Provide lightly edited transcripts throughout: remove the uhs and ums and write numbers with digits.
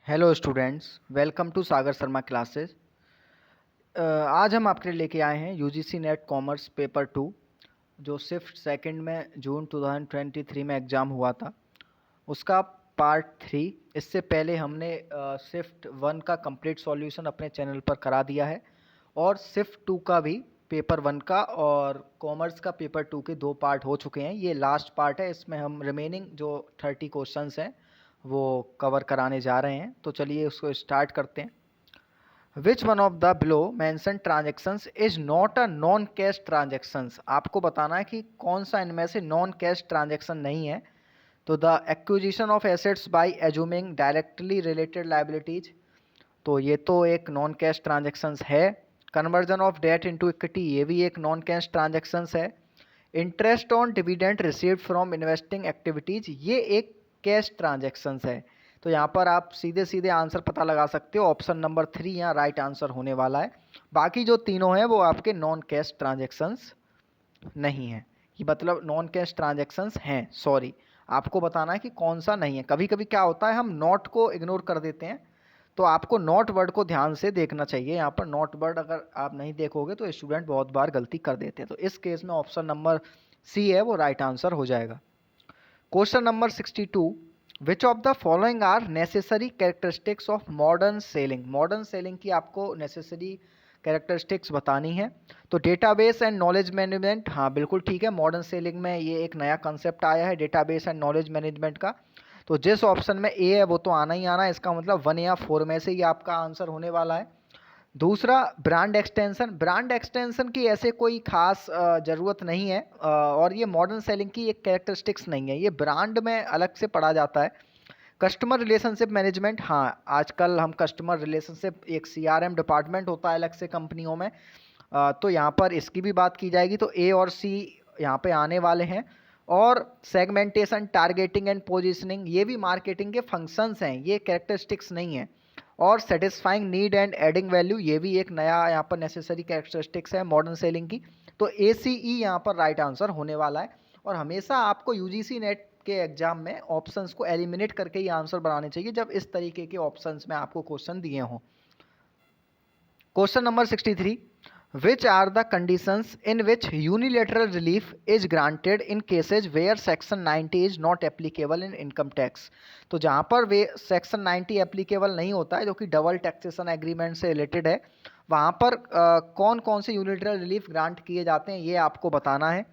Hello students, welcome to Sagar Sharma classes. आज हम आपके लिए लेके आए हैं यूजीसी नेट कॉमर्स पेपर 2 जो शिफ्ट सेकंड में जून 2023 में एग्ज़ाम हुआ था, उसका पार्ट 3। इससे पहले हमने शिफ्ट 1 का कंप्लीट सॉल्यूशन अपने चैनल पर करा दिया है और शिफ्ट 2 का भी पेपर 1 का और कॉमर्स का पेपर 2 के 2 पार्ट हो चुके हैं। ये लास्ट पार्ट है, इसमें हम रिमेनिंग जो 30 क्वेश्चंस हैं वो कवर कराने जा रहे हैं। तो चलिए उसको स्टार्ट करते हैं। विच one of the below mention transactions is not a non cash transactions. आपको बताना है कि कौन सा इनमें से नॉन कैश ट्रांजेक्शन नहीं है। तो the acquisition of assets by assuming directly related liabilities, तो ये तो एक नॉन कैश ट्रांजेक्शन्स है। Conversion of debt into equity, ये भी एक नॉन कैश ट्रांजेक्शन्स है। Interest on dividend received from investing activities, ये एक कैश ट्रांजेक्शन्स है। तो यहाँ पर आप सीधे सीधे आंसर पता लगा सकते हो, ऑप्शन नंबर 3 यहाँ राइट आंसर होने वाला है। बाकी जो तीनों हैं वो आपके नॉन कैश ट्रांजेक्शन्स नहीं हैं। ये मतलब नॉन कैश ट्रांजेक्शन्स हैं, सॉरी। आपको बताना है कि कौन सा नहीं है। कभी कभी क्या होता है, हम नॉट को इग्नोर कर देते हैं, तो आपको नॉट वर्ड को ध्यान से देखना चाहिए। यहाँ पर नॉट वर्ड अगर आप नहीं देखोगे तो स्टूडेंट बहुत बार गलती कर देते हैं। तो इस केस में ऑप्शन नंबर सी है वो राइट आंसर हो जाएगा। Question number 62, which of the following are necessary characteristics of modern selling. Modern selling की आपको नेसेसरी कैरेक्टरिस्टिक्स बतानी है। तो डेटाबेस एंड नॉलेज मैनेजमेंट, हाँ बिल्कुल ठीक है। मॉडर्न सेलिंग में ये एक नया कंसेप्ट आया है डेटाबेस एंड नॉलेज मैनेजमेंट का। तो जिस ऑप्शन में ए है वो तो आना ही आना है, इसका मतलब 1 या 4 में से ही आपका आंसर होने वाला है। दूसरा, ब्रांड एक्सटेंशन। ब्रांड एक्सटेंशन की ऐसे कोई खास ज़रूरत नहीं है और ये मॉडर्न सेलिंग की एक कैरेक्टरिस्टिक्स नहीं है, ये ब्रांड में अलग से पढ़ा जाता है। कस्टमर रिलेशनशिप मैनेजमेंट, हाँ आजकल हम कस्टमर रिलेशनशिप एक सीआरएम डिपार्टमेंट होता है अलग से कंपनियों में, तो यहाँ पर इसकी भी बात की जाएगी। तो ए और सी यहाँ पे आने वाले हैं। और सेगमेंटेशन, टारगेटिंग एंड पोजीशनिंग, ये भी मार्केटिंग के फंक्शंस हैं, ये कैरेक्टरिस्टिक्स नहीं है। और satisfying need and adding value, ये भी एक नया यहाँ पर नेसेसरी कैरेक्टरिस्टिक्स है मॉडर्न सेलिंग की। तो ए सी ई यहाँ पर राइट आंसर होने वाला है। और हमेशा आपको यूजीसी नेट के एग्जाम में ऑप्शंस को एलिमिनेट करके ही आंसर बनाने चाहिए जब इस तरीके के ऑप्शंस में आपको क्वेश्चन दिए हों। Question number 63, which are the conditions in which unilateral relief is granted in cases where section 90 is not applicable in income tax। तो जहाँ पर वे सेक्शन 90 एप्लीकेबल नहीं होता है, जो कि डबल टैक्सेशन एग्रीमेंट से रिलेटेड है, वहाँ पर कौन कौन से यूनिलैटरल रिलीफ ग्रांट किए जाते हैं ये आपको बताना है।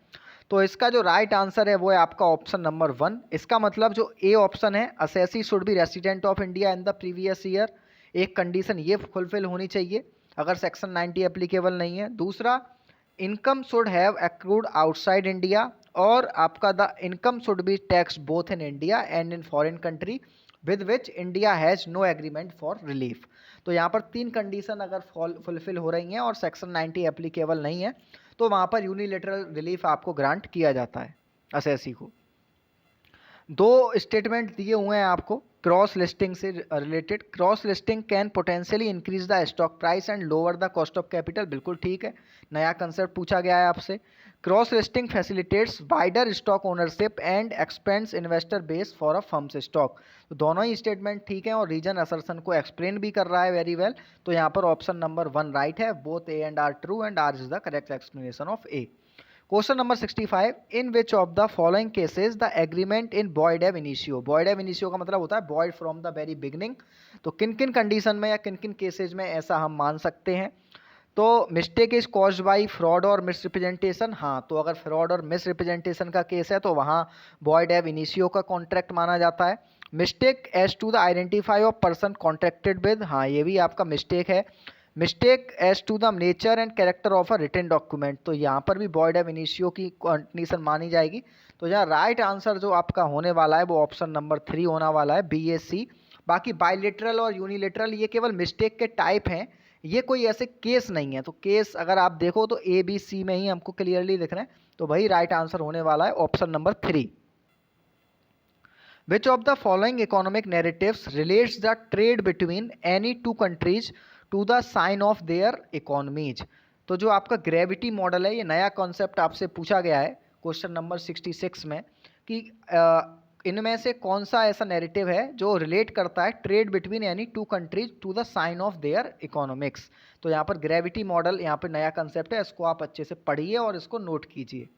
तो इसका जो राइट आंसर है वो है आपका ऑप्शन नंबर 1। इसका मतलब जो ए ऑप्शन है, assessee should be resident of India in the previous year, एक कंडीशन ये फुलफिल होनी चाहिए अगर सेक्शन 90 एप्लीकेबल नहीं है। दूसरा, income should have accrued outside India, और आपका the income should be tax both in India and in foreign country with which India has no agreement for relief. तो यहाँ पर 3 कंडीशन अगर फुलफिल हो रही हैं और सेक्शन 90 एप्लीकेबल नहीं है तो वहाँ पर यूनिलेटरल रिलीफ आपको ग्रांट किया जाता है असेसी को। 2 स्टेटमेंट दिए हुए हैं आपको क्रॉस लिस्टिंग से related. Cross listing can potentially increase the stock price and lower the cost of capital, बिल्कुल ठीक है, नया कंसेप्ट पूछा गया है आपसे। Cross listing facilitates wider stock ownership and expends investor base for a firms stock. तो दोनों ही स्टेटमेंट ठीक है और रीजन असर्शन को एक्सप्लेन भी कर रहा है वेरी वेल। तो यहाँ पर ऑप्शन नंबर 1 राइट है, both A and R true and R is the correct explanation of A. Question number 65, in which of the following cases the agreement in void ab initio. Void ab initio का मतलब होता है void from the very beginning. तो किन किन condition में या किन किन केसेज में ऐसा हम मान सकते हैं। तो mistake is caused by fraud और मिसरिप्रेजेंटेशन, हाँ तो अगर फ्रॉड और मिसरिप्रेजेंटेशन का केस है तो वहाँ बॉयड एब इनिशियो का कॉन्ट्रैक्ट माना जाता है। Mistake as to the identify of person contracted with, हाँ ये भी आपका मिस्टेक है। Mistake as to the nature and character of a written document, तो यहाँ पर भी बॉयड एब इनिशियो की कंडीशन मानी जाएगी। तो यहाँ राइट आंसर जो आपका होने वाला है वो ऑप्शन नंबर 3 होने वाला है, बी ए सी। बाकी बाइलेटरल और यूनिलेटरल ये केवल मिस्टेक के टाइप हैं, ये कोई ऐसे केस नहीं है। तो केस अगर आप देखो तो ए बी सी में ही हमको क्लियरली दिख रहे हैं, तो वही राइट आंसर होने वाला है option number 3। Which of the following economic narratives relates the trade between any two countries to the sign of their economies? तो जो आपका ग्रेविटी मॉडल है, ये नया कॉन्सेप्ट आपसे पूछा गया है क्वेश्चन नंबर 66 में कि इनमें से कौन सा ऐसा नैरेटिव है जो रिलेट करता है trade between any two countries to the sign of their economics? तो यहाँ पर ग्रेविटी मॉडल यहाँ पर नया कंसेप्ट है, इसको आप अच्छे से पढ़िए और इसको नोट कीजिए।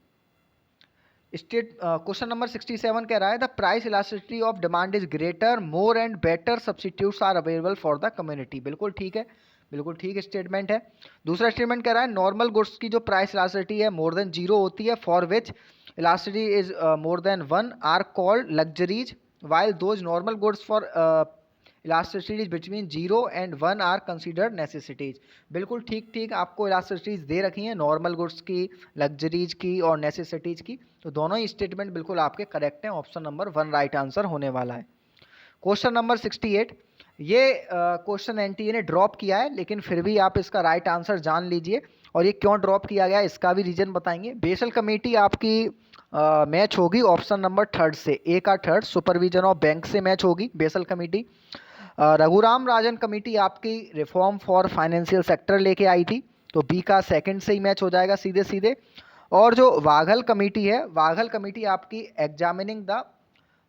स्टेट क्वेश्चन नंबर 67 कह रहा है the price elasticity of demand is greater, more and better substitutes are available for the community. बिल्कुल ठीक है, बिल्कुल ठीक स्टेटमेंट है। दूसरा स्टेटमेंट कह रहा है नॉर्मल गुड्स की जो प्राइस इलास्टिसिटी है मोर देन जीरो होती है, for which elasticity is more than one are called luxuries, while those normal goods for elasticities between 0 and 1 are considered necessities. बिल्कुल ठीक ठीक आपको इलास्टिसिटीज दे रखी हैं नॉर्मल गुड्स की, लग्जरीज की और नेसेसिटीज की, तो दोनों ही स्टेटमेंट बिल्कुल आपके करेक्ट हैं। ऑप्शन नंबर 1 राइट आंसर होने वाला है। क्वेश्चन नंबर 68, ये क्वेश्चन एनटीए ने ड्रॉप किया है, लेकिन फिर भी आप इसका राइट आंसर जान लीजिए और ये क्यों ड्रॉप किया गया इसका भी रीजन बताएंगे। बेसल कमेटी आपकी मैच होगी ऑप्शन नंबर 3 से, ए का 3 सुपरविजन ऑफ बैंक से मैच होगी basal committee. Raghuram Rajan committee आपकी रिफॉर्म फॉर फाइनेंशियल सेक्टर लेके आई थी, तो बी का 2 से ही मैच हो जाएगा सीधे सीधे। और जो वाघल कमेटी है, वाघल कमेटी आपकी एग्जामिनिंग द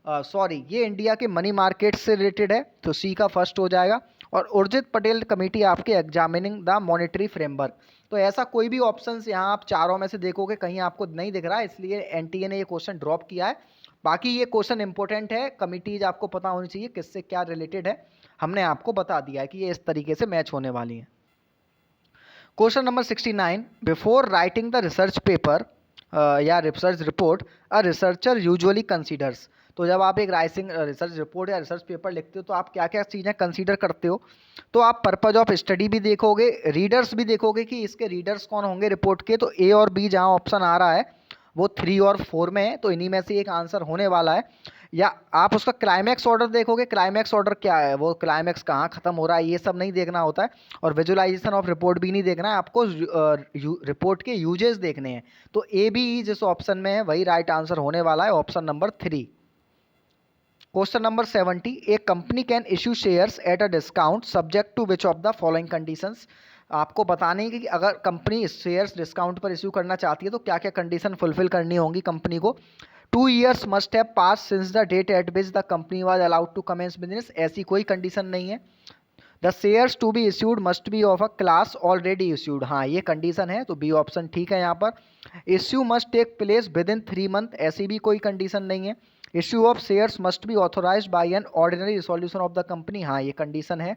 ये इंडिया के मनी मार्केट से रिलेटेड है, तो सी का 1 हो जाएगा। और उर्जित पटेल कमेटी आपके एग्जामिनिंग द मॉनेटरी फ्रेमवर्क। तो ऐसा कोई भी ऑप्शंस यहाँ आप चारों में से देखोगे कहीं आपको नहीं दिख रहा है, इसलिए एनटीए ने ये क्वेश्चन ड्रॉप किया है। बाकी ये क्वेश्चन इंपॉर्टेंट है, कमिटीज आपको पता होनी चाहिए किससे क्या रिलेटेड है, हमने आपको बता दिया है कि ये इस तरीके से मैच होने वाली है। Question number 69, before writing the research paper या research report a researcher usually considers. तो जब आप एक रिसर्च रिपोर्ट या रिसर्च पेपर लिखते हो तो आप क्या क्या चीज़ें कंसीडर करते हो? तो आप पर्पज ऑफ स्टडी भी देखोगे, रीडर्स भी देखोगे कि इसके रीडर्स कौन होंगे रिपोर्ट के। तो ए और बी जहाँ ऑप्शन आ रहा है वो 3 और 4 में है, तो इन्हीं में से एक आंसर होने वाला है। या आप उसका क्लाइमैक्स ऑर्डर देखोगे, क्लाइमैक्स ऑर्डर क्या है, वो क्लाइमैक्स कहाँ खत्म हो रहा है, ये सब नहीं देखना होता है। और विजुअलाइजेशन ऑफ रिपोर्ट भी नहीं देखना है आपको, रिपोर्ट के यूजेस देखने हैं। तो ए बी जिस ऑप्शन में है वही राइट आंसर होने वाला है, option number 3। Question number 70, a company can issue shares at a discount subject to which of the following conditions. आपको बताने है कि अगर कंपनी शेयर्स डिस्काउंट पर इश्यू करना चाहती है तो क्या क्या कंडीशन फुलफिल करनी होंगी कंपनी को। 2 years must have pass since the date at which the company was allowed to commence business, ऐसी कोई कंडीशन नहीं है। The shares to be issued must be of a class already issued, हाँ ये condition है, तो B option ठीक है यहाँ पर। Issue must take place within 3 months, ऐसी भी कोई कंडीशन नहीं है। Issue of shares must be authorised by an ordinary resolution of the company, हाँ ये कंडीशन है।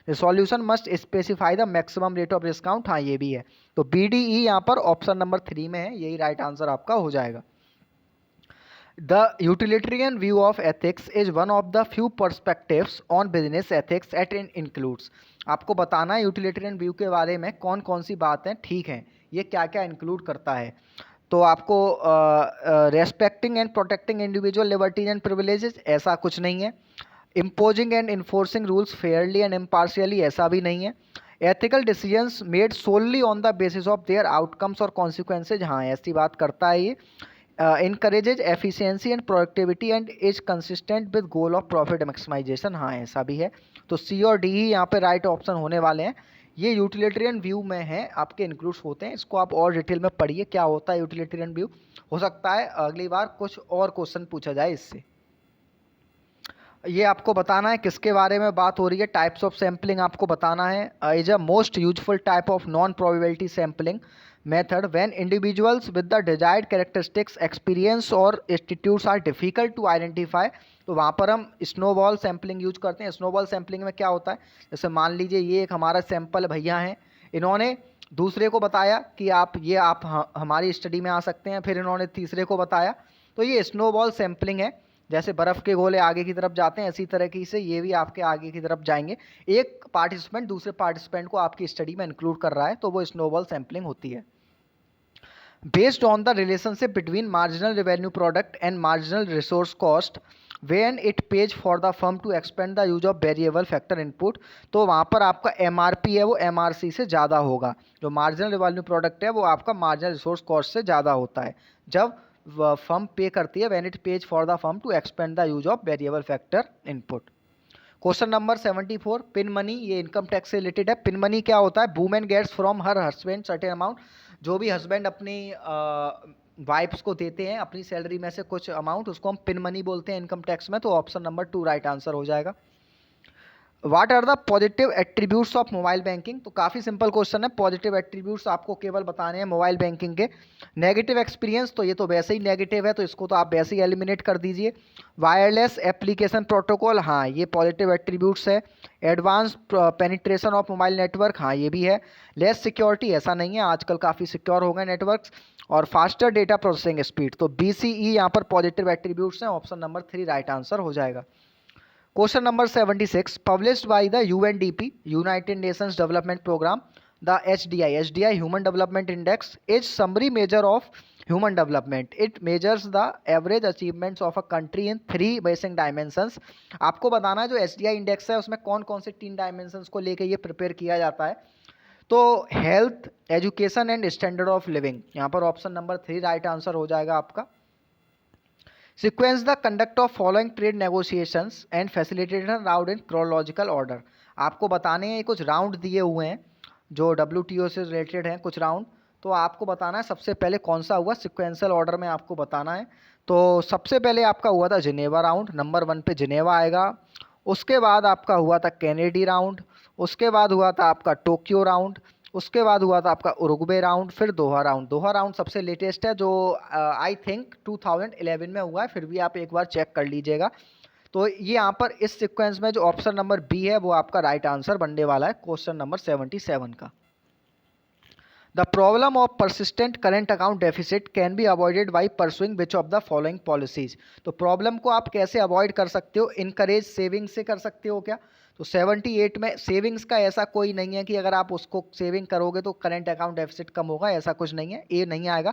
Resolution must specify the maximum rate of discount, हाँ ये भी है। तो बी डी ई यहाँ पर ऑप्शन नंबर 3 में है, यही राइट आंसर आपका हो जाएगा। The utilitarian view of ethics is one of the few perspectives on business ethics that it includes. आपको बताना है यूटिलिटेरियन व्यू के बारे में कौन कौन सी बातें ठीक हैं, ये क्या क्या इंक्लूड करता है। तो आपको respecting and protecting individual liberties and privileges, ऐसा कुछ नहीं है। Imposing and enforcing rules Fairlie and impartially, ऐसा भी नहीं है। Ethical decisions made solely on the basis of their outcomes और कॉन्सिक्वेंसेज, हाँ ऐसी बात करता है ये। encourages efficiency and productivity and is consistent with goal of profit maximization, हाँ ऐसा भी है। तो सी और डी ही यहाँ पे राइट ऑप्शन होने वाले हैं। ये यूटिलिटेरियन व्यू में है, आपके इंक्लूड्स होते हैं, इसको आप और डिटेल में पढ़िए क्या होता है यूटिलिटेरियन व्यू। हो सकता है अगली बार कुछ और क्वेश्चन पूछा जाए इससे। ये आपको बताना है किसके बारे में बात हो रही है, टाइप्स ऑफ सैम्पलिंग आपको बताना है। Is a most useful type of non probability sampling method when individuals with the desired characteristics experience or attitudes are difficult to identify। तो वहाँ पर हम स्नोबॉल सैम्पलिंग यूज करते हैं। स्नोबॉल सैम्पलिंग में क्या होता है, जैसे मान लीजिए ये एक हमारा सैंपल भैया हैं, इन्होंने दूसरे को बताया कि आप हमारी स्टडी में आ सकते हैं, फिर इन्होंने तीसरे को बताया, तो ये स्नोबॉल सैम्पलिंग है। जैसे बर्फ़ के गोले आगे की तरफ जाते हैं, इसी तरीके से ये भी आपके आगे की तरफ जाएंगे। एक पार्टिसिपेंट दूसरे पार्टिसिपेंट को आपकी स्टडी में इंक्लूड कर रहा है, तो वो स्नोबॉल सैम्पलिंग होती है। Based on the relationship between marginal revenue product and marginal resource cost when it pays for the firm to expand the use of variable factor input, तो वहाँ पर आपका MRP है वो MRC से ज़्यादा होगा। जो मार्जिनल रेवेन्यू प्रोडक्ट है वो आपका मार्जिनल रिसोर्स कॉस्ट से ज़्यादा होता है जब फर्म पे करती है, when it pays for the firm to expand the use of variable factor input। Question number 74, pin money, ये इनकम टैक्स से रिलेटेड है। पिन मनी क्या होता है, women gets from her husband certain amount, जो भी हस्बैंड अपनी wives को देते हैं अपनी सैलरी में से कुछ अमाउंट, उसको हम पिन मनी बोलते हैं इनकम टैक्स में, तो ऑप्शन नंबर 2 राइट आंसर हो जाएगा। What are the positive attributes of mobile banking? तो काफ़ी सिंपल क्वेश्चन है, पॉजिटिव एट्रीब्यूट्स आपको केवल बताने हैं मोबाइल बैंकिंग के। नेगेटिव एक्सपीरियंस, तो ये तो वैसे ही नेगेटिव है, तो इसको तो आप वैसे ही एलिमिनेट कर दीजिए। वायरलेस एप्लीकेशन प्रोटोकॉल, हाँ ये पॉजिटिव एट्रीब्यूट्स है। Advance penetration of mobile network, हाँ ये भी है। लेस सिक्योरिटी, ऐसा नहीं है, आजकल काफ़ी सिक्योर हो गए नेटवर्क्स। और फास्टर डेटा प्रोसेसिंग स्पीड, तो BCE यहाँ पर पॉजिटिव एट्रीब्यूट्स हैं, ऑप्शन नंबर 3 राइट आंसर हो जाएगा। Question number 76, published by the UNDP, United Nations Development Program, the HDI Human Development Index is summary measure of human development. It measures the average achievements of a country in 3 basic dimensions. आपको बताना है जो HDI index है उसमें कौन कौन से 3 dimensions को लेके ये प्रिपेयर किया जाता है। तो health, education and standard of living, यहाँ पर ऑप्शन नंबर 3 राइट आंसर हो जाएगा आपका। Sequence the conduct of following trade negotiations and facilitation round in chronological order. आपको बताने हैं कुछ राउंड दिए हुए हैं जो WTO से रिलेटेड हैं कुछ राउंड, तो आपको बताना है सबसे पहले कौन सा हुआ, सिक्वेंशियल ऑर्डर में आपको बताना है। तो सबसे पहले आपका हुआ था जिनेवा राउंड, नंबर 1 पे जिनेवा आएगा। उसके बाद आपका हुआ था कैनेडी राउंड, उसके बाद हुआ था आपका टोक्यो राउंड, उसके बाद हुआ था आपका उरुग्वे राउंड, फिर दोहा राउंड। दोहा राउंड सबसे लेटेस्ट है जो आई थिंक 2011 में हुआ है, फिर भी आप एक बार चेक कर लीजिएगा। तो ये यहाँ पर इस सीक्वेंस में जो ऑप्शन नंबर बी है वो आपका राइट आंसर बनने वाला है क्वेश्चन नंबर 77 का। The problem of persistent current account deficit can be avoided by pursuing which of the following policies? तो प्रॉब्लम को आप कैसे अवॉइड कर सकते हो? इनकरेज सेविंग से कर सकते हो क्या? तो 78 में सेविंग्स का ऐसा कोई नहीं है कि अगर आप उसको सेविंग करोगे तो करेंट अकाउंट डेफिसिट कम होगा, ऐसा कुछ नहीं है, ए नहीं आएगा।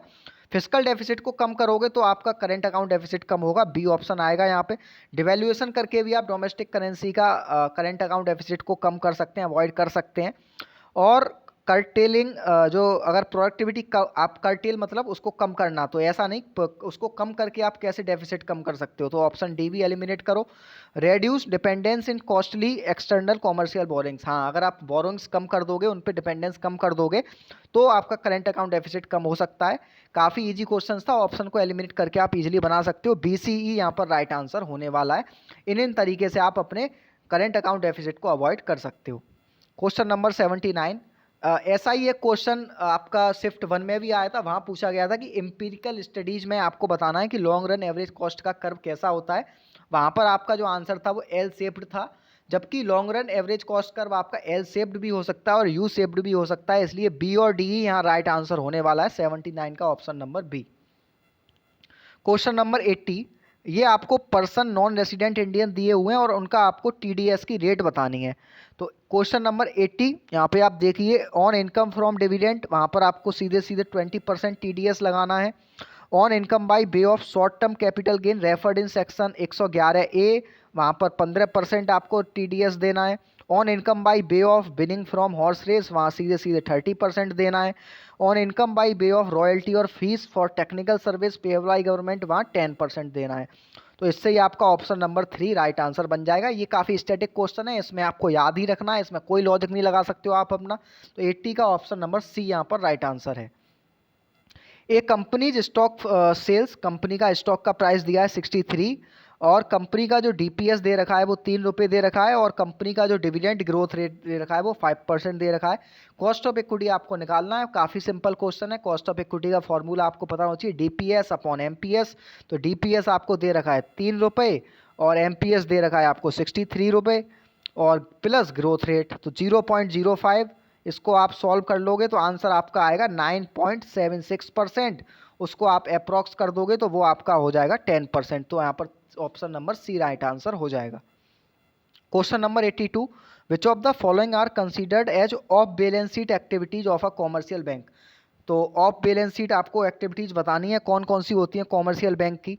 फिजिकल डेफिसिट को कम करोगे तो आपका करेंट अकाउंट डेफिसिट कम होगा, बी ऑप्शन आएगा यहाँ पे। डिवैल्यूएशन करके भी आप डोमेस्टिक करेंसी का करेंट अकाउंट डेफिसिट को कम कर सकते हैं, अवॉइड कर सकते हैं। और कर्टेलिंग, जो अगर प्रोडक्टिविटी का आप कर्टेल मतलब उसको कम करना, तो ऐसा नहीं, उसको कम करके आप कैसे डेफिसिट कम कर सकते हो, तो ऑप्शन डी भी एलिमिनेट करो। रेड्यूस डिपेंडेंस इन कॉस्टली एक्सटर्नल कॉमर्शियल बोरिंग्स, हाँ अगर आप बोरिंग्स कम कर दोगे, उन पे डिपेंडेंस कम कर दोगे तो आपका करेंट अकाउंट डेफिसिट कम हो सकता है। काफ़ी इजी क्वेश्चन था, ऑप्शन को एलिमिनेट करके आप इजीली बना सकते हो। BCE यहाँ पर राइट आंसर होने वाला है। इन तरीके से आप अपने करेंट अकाउंट डेफिसिट को अवॉइड कर सकते हो। क्वेश्चन नंबर 79, ऐसा ही एक क्वेश्चन आपका शिफ्ट 1 में भी आया था, वहाँ पूछा गया था कि एम्पिरिकल स्टडीज में आपको बताना है कि लॉन्ग रन एवरेज कॉस्ट का कर्व कैसा होता है। वहाँ पर आपका जो आंसर था वो एल शेप्ड था, जबकि long run average cost curve आपका एल शेप्ड भी हो सकता है और यू शेप्ड भी हो सकता है, इसलिए बी और डी यहाँ राइट आंसर होने वाला है 79 का option number B. Question number 80, ये आपको पर्सन नॉन रेसिडेंट इंडियन दिए हुए हैं और उनका आपको TDS की रेट बतानी है। तो क्वेश्चन नंबर 80 यहाँ पे आप देखिए, ऑन इनकम फ्रॉम डिविडेंड, वहाँ पर आपको सीधे सीधे 20% TDS लगाना है। On income by way of short term capital gain referred in section 111A, वहाँ पर 15% आपको TDS देना है। On income by way of winning from horse race, वहाँ सीधे सीधे 30% देना है। On income by way of royalty और fees for technical service payable by government, वहाँ 10% देना है। तो इससे ही आपका ऑप्शन नंबर 3 राइट आंसर बन जाएगा। ये काफ़ी स्टैटिक क्वेश्चन है, इसमें आपको याद ही रखना है, इसमें कोई लॉजिक नहीं लगा सकते हो आप अपना। तो 80 का ऑप्शन नंबर सी यहाँ पर राइट आंसर है। एक कंपनीज स्टॉक सेल्स, कंपनी का स्टॉक का प्राइस दिया है 63 और कंपनी का जो DPS दे रखा है वो 3 रुपये दे रखा है और कंपनी का जो डिविडेंड ग्रोथ रेट दे रखा है वो 5% दे रखा है। कॉस्ट ऑफ इक्विटी आपको निकालना है, काफ़ी सिंपल क्वेश्चन है। कॉस्ट ऑफ इक्विटी का फॉर्मूला आपको पता होना चाहिए, DPS अपॉन MPS। तो DPS आपको दे रखा है 3 रुपये और MPS दे रखा है आपको 63 रुपये और प्लस ग्रोथ रेट तो 0.05। इसको आप सॉल्व कर लोगे तो आंसर आपका आएगा 9.76%। उसको आप अप्रॉक्स कर दोगे तो वो आपका हो जाएगा 10%। तो यहाँ पर option number C right answer हो जाएगा। Question number 82, which of the following are considered as off balance sheet activities of a commercial bank? तो ऑफ बैलेंस शीट आपको एक्टिविटीज बतानी है कौन कौन सी होती हैं कॉमर्शियल बैंक की।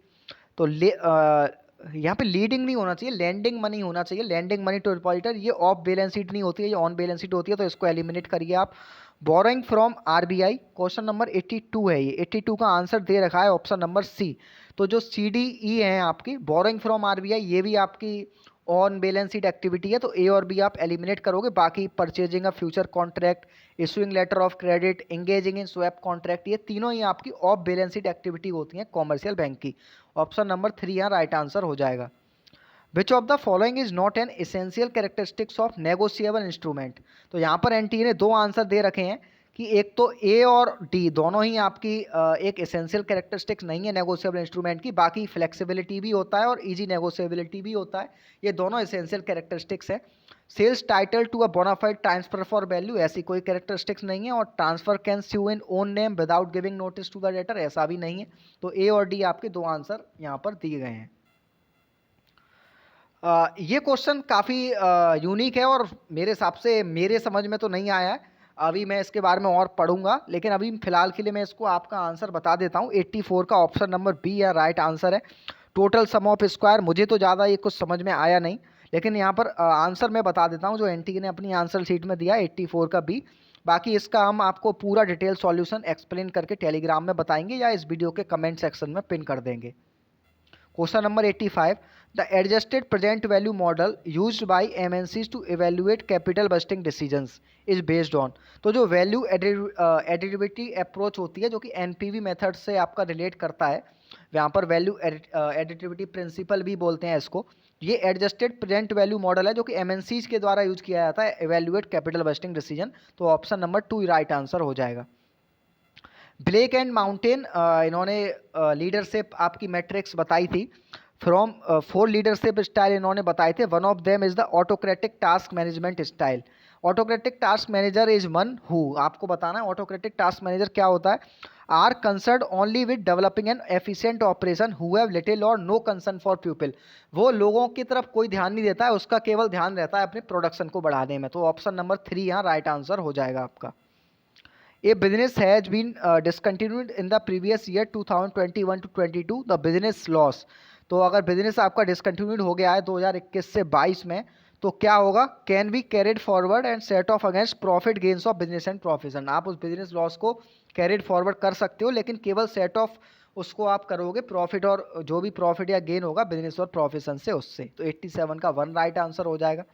तो यहाँ पे लीडिंग नहीं होना चाहिए, लैंडिंग मनी होना चाहिए, लैंडिंग मनी टू डिपॉजिटर। ये ऑफ बैलेंस शीट नहीं होती है, ये ऑन बैलेंस शीट होती है, तो इसको एलिमिनेट करिए आप। Borrowing from RBI, question number 82 है, ये 82 का आंसर दे रखा है ऑप्शन नंबर सी। तो जो CDE है आपकी बोरोइंग फ्रॉम RBI, ये भी आपकी ऑन बैलेंस शीट एक्टिविटी है तो ए और बी आप एलिमिनेट करोगे, बाकी purchasing a future contract, issuing letter of credit, engaging in swap contract, ये तीनों ही आपकी ऑफ बैलेंस शीट एक्टिविटी होती हैं कॉमर्शियल बैंक की। ऑप्शन नंबर 3 यहाँ राइट आंसर हो जाएगा। विच of the following is not an essential characteristics of negotiable instrument. तो यहाँ पर एनटीए ने दो आंसर दे रखे हैं कि एक तो ए और डी दोनों ही आपकी एक एसेंशियल कैरेक्टरिस्टिक्स नहीं है नेगोशिएबल इंस्ट्रूमेंट की, बाकी फ्लेक्सिबिलिटी भी होता है और इजी नेगोशिएबिलिटी भी होता है, ये दोनों एसेंशियल कैरेक्टरिस्टिक्स है। Sales title to a bona fide transfer for value, ऐसी कोई कैरेक्टरिस्टिक्स नहीं है। और transfer can sue in own name without giving notice to the debtor, ऐसा भी नहीं है। तो ए और डी आपके दो आंसर यहाँ पर दिए गए हैं। ये क्वेश्चन काफ़ी यूनिक है और मेरे हिसाब से मेरे समझ में तो नहीं आया है, अभी मैं इसके बारे में और पढ़ूंगा, लेकिन अभी फिलहाल के लिए मैं इसको आपका आंसर बता देता हूँ। 84 का ऑप्शन नंबर बी या राइट आंसर है। टोटल सम ऑफ स्क्वायर, मुझे तो ज़्यादा ये कुछ समझ में आया नहीं, लेकिन यहाँ पर आंसर मैं बता देता हूँ जो एनटीए ने अपनी आंसर शीट में दिया 84 का बी। बाकी इसका हम आपको पूरा डिटेल सॉल्यूशन एक्सप्लेन करके टेलीग्राम में बताएंगे या इस वीडियो के कमेंट सेक्शन में पिन कर देंगे। Question number 85, the adjusted present value model used by MNCs to evaluate capital budgeting decisions is based on. तो जो वैल्यू एडिटिविटी अप्रोच होती है जो कि एनपीवी मेथड से आपका रिलेट करता है, यहाँ पर वैल्यू एडिटिविटी प्रिंसिपल भी बोलते हैं इसको। ये एडजस्टेड प्रेजेंट वैल्यू मॉडल है जो कि एमएनसीज के द्वारा यूज किया जाता है इवेल्युएट कैपिटल बस्टिंग डिसीजन। तो ऑप्शन नंबर 2 राइट आंसर हो जाएगा। ब्लेक एंड माउंटेन इन्होंने लीडरशिप आपकी मैट्रिक्स बताई थी। फ्रॉम 4 लीडरशिप स्टाइल इन्होंने बताए थे। One of them is the autocratic task management style. Autocratic task manager is one who, आपको बताना है ऑटोक्रेटिक टास्क मैनेजर क्या होता है। Are concern only with developing an efficient operation who have little or no concern for people. वो लोगों की तरफ कोई ध्यान नहीं देता है, उसका केवल ध्यान रहता है अपने प्रोडक्शन को बढ़ाने में। तो ऑप्शन नंबर 3 यहाँ राइट आंसर हो जाएगा आपका। A business has been discontinued in the previous year 2021 to 22, the business loss। तो अगर बिजनेस आपका डिसकंटिन्यूड हो गया है 2021 से 22 में, तो क्या होगा, can be carried forward and set off against profit gains of business and profession. आप उस बिजनेस लॉस को कैरिड फॉरवर्ड कर सकते हो, लेकिन केवल सेट ऑफ उसको आप करोगे प्रॉफिट, और जो भी प्रॉफिट या गेन होगा बिजनेस और प्रोफिशन से उससे। तो 87 का 1 राइट आंसर हो जाएगा।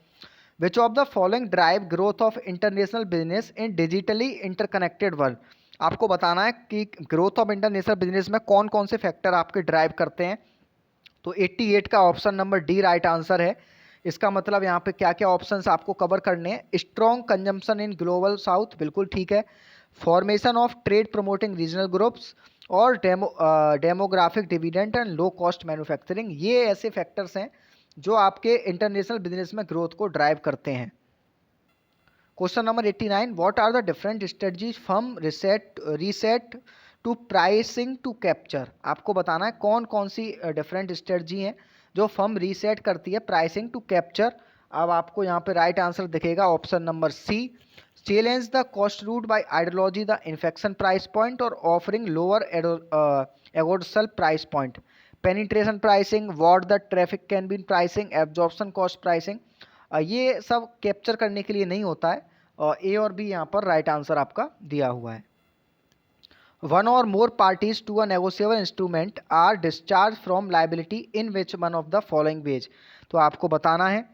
विच of the following drive growth of international business in digitally interconnected world. आपको बताना है कि ग्रोथ ऑफ इंटरनेशनल बिजनेस में कौन कौन से फैक्टर आपके ड्राइव करते हैं। तो 88 का option number D right answer है। इसका मतलब यहाँ पे क्या क्या ऑप्शंस आपको कवर करने हैं। Strong consumption in global south, बिल्कुल ठीक है। Formation of trade promoting regional groups और demographic dividend and low cost manufacturing, ये ऐसे फैक्टर्स हैं जो आपके इंटरनेशनल बिजनेस में ग्रोथ को ड्राइव करते हैं। Question number 89, what are the different strategies firm reset to pricing to capture. आपको बताना है कौन कौन सी डिफरेंट स्ट्रेटजी हैं जो फर्म रीसेट करती है प्राइसिंग टू कैप्चर। अब आपको यहाँ पे राइट आंसर दिखेगा option number C, challenge the cost route by ideology the infection price point और ऑफरिंग लोअर एगोडसल price point, penetration pricing, what the traffic can be pricing, absorption cost pricing. ये सब capture करने के लिए नहीं होता है। ए और बी यहाँ पर राइट आंसर आपका दिया हुआ है। वन और more parties to a negotiable instrument are discharge from liability in which one of the following ways. तो आपको बताना है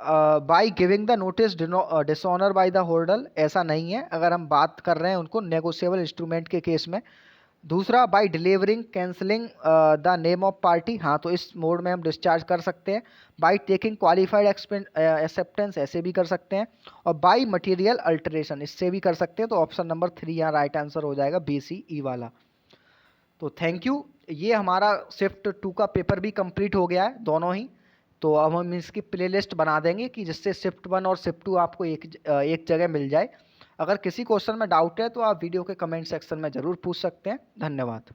by giving the notice dishonour by the holder, ऐसा नहीं है अगर हम बात कर रहे हैं उनको नेगोशिएबल इंस्ट्रूमेंट के केस में। दूसरा, by delivering cancelling the name of party, हाँ तो इस मोड में हम डिस्चार्ज कर सकते हैं। बाय टेकिंग क्वालिफाइड एक्सेप्टेंस, ऐसे भी कर सकते हैं। और बाय मटेरियल अल्टरेशन, इससे भी कर सकते हैं। तो ऑप्शन नंबर 3 यहाँ राइट आंसर हो जाएगा, BCE वाला। तो थैंक यू, ये हमारा शिफ्ट 2 का पेपर भी कंप्लीट हो गया है दोनों ही। तो अब हम इसकी प्लेलिस्ट बना देंगे कि जिससे शिफ्ट 1 और शिफ्ट 2 आपको एक जगह मिल जाए। अगर किसी क्वेश्चन में डाउट है तो आप वीडियो के कमेंट सेक्शन में ज़रूर पूछ सकते हैं। धन्यवाद।